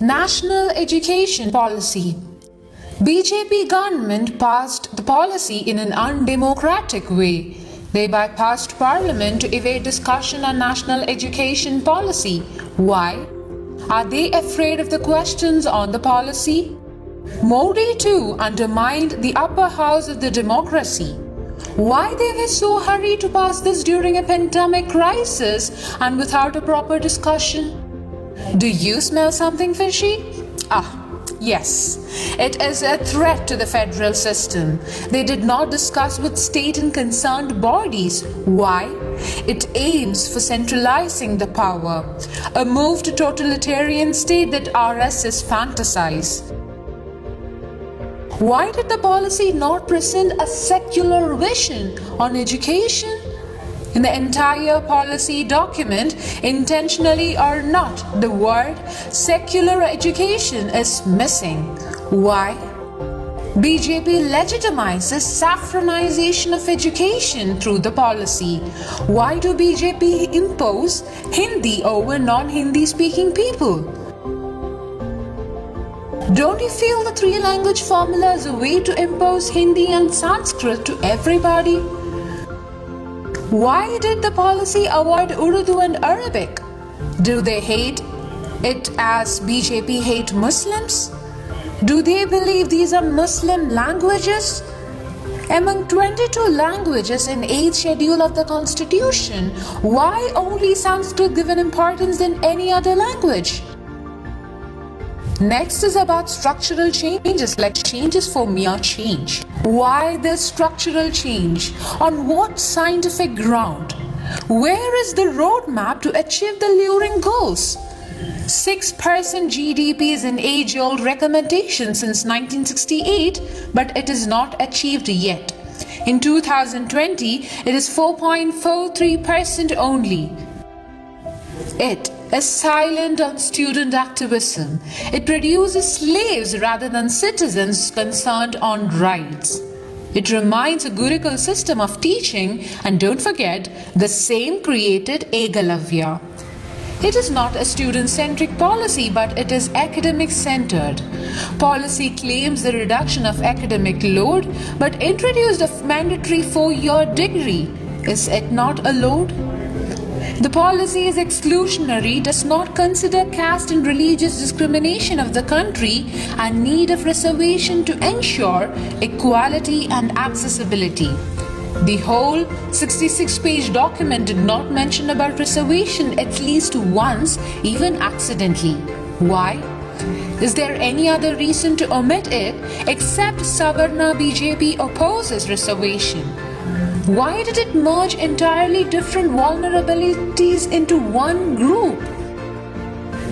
National Education Policy. BJP government passed the policy in an undemocratic way. They bypassed parliament to evade discussion on national education policy. Why? Are they afraid of the questions on the policy? Modi too undermined the upper house of the democracy. Why they were so hurried to pass this during a pandemic crisis and without a proper discussion? Do you smell something fishy? Yes, it is a threat to the federal system. They did not discuss with state and concerned bodies. Why? It aims for centralizing the power, a move to totalitarian state that RSS fantasize. Why did the policy not present a secular vision on education? In the entire policy document, intentionally or not, the word secular education is missing. Why? BJP legitimizes saffronization of education through the policy. Why do BJP impose Hindi over non-Hindi speaking people? Don't you feel the three-language formula is a way to impose Hindi and Sanskrit to everybody? Why did the policy avoid Urdu and Arabic? Do they hate it as BJP hate Muslims? Do they believe these are Muslim languages? Among 22 languages in 8th schedule of the Constitution, why only Sanskrit given importance than any other language? Next is about structural changes, like changes for mere change. Why this structural change? On what scientific ground? Where is the roadmap to achieve the luring goals? 6% GDP is an age-old recommendation since 1968, but it is not achieved yet. In 2020, it is 4.43% only. It is silent on student activism. It produces slaves rather than citizens concerned on rights. It reminds a Gurukul system of teaching, and don't forget, the same created Ekalavya. It is not a student-centric policy, but it is academic-centered. Policy claims the reduction of academic load, but introduced a mandatory 4-year degree. Is it not a load? The policy is exclusionary, does not consider caste and religious discrimination of the country and need of reservation to ensure equality and accessibility. The whole 66-page document did not mention about reservation at least once, even accidentally. Why? Is there any other reason to omit it except Savarna BJP opposes reservation? Why did it merge entirely different vulnerabilities into one group?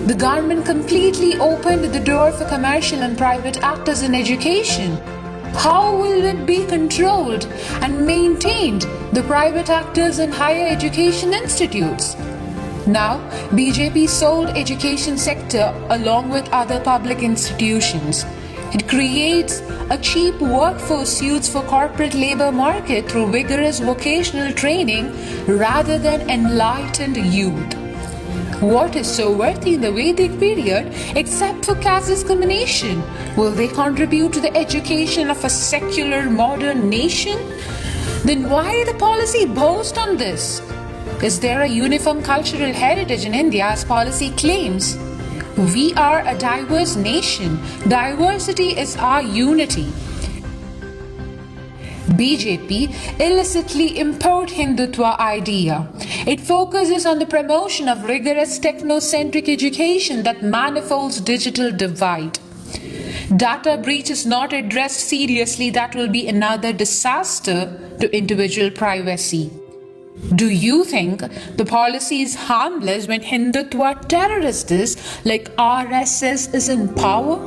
The government completely opened the door for commercial and private actors in education. How will it be controlled and maintained, the private actors in higher education institutes? Now, BJP sold education sector along with other public institutions. It creates a cheap workforce suits for corporate labor market through vigorous vocational training rather than enlightened youth. What is so worthy in the Vedic period except for caste discrimination? Will they contribute to the education of a secular modern nation? Then why the policy boast on this? Is there a uniform cultural heritage in India as policy claims? We are a diverse nation. Diversity is our unity. BJP illicitly import Hindutva idea. It focuses on the promotion of rigorous technocentric education that manifolds digital divide. Data breach is not addressed seriously, that will be another disaster to individual privacy. Do you think the policy is harmless when Hindutva terrorists like RSS is in power?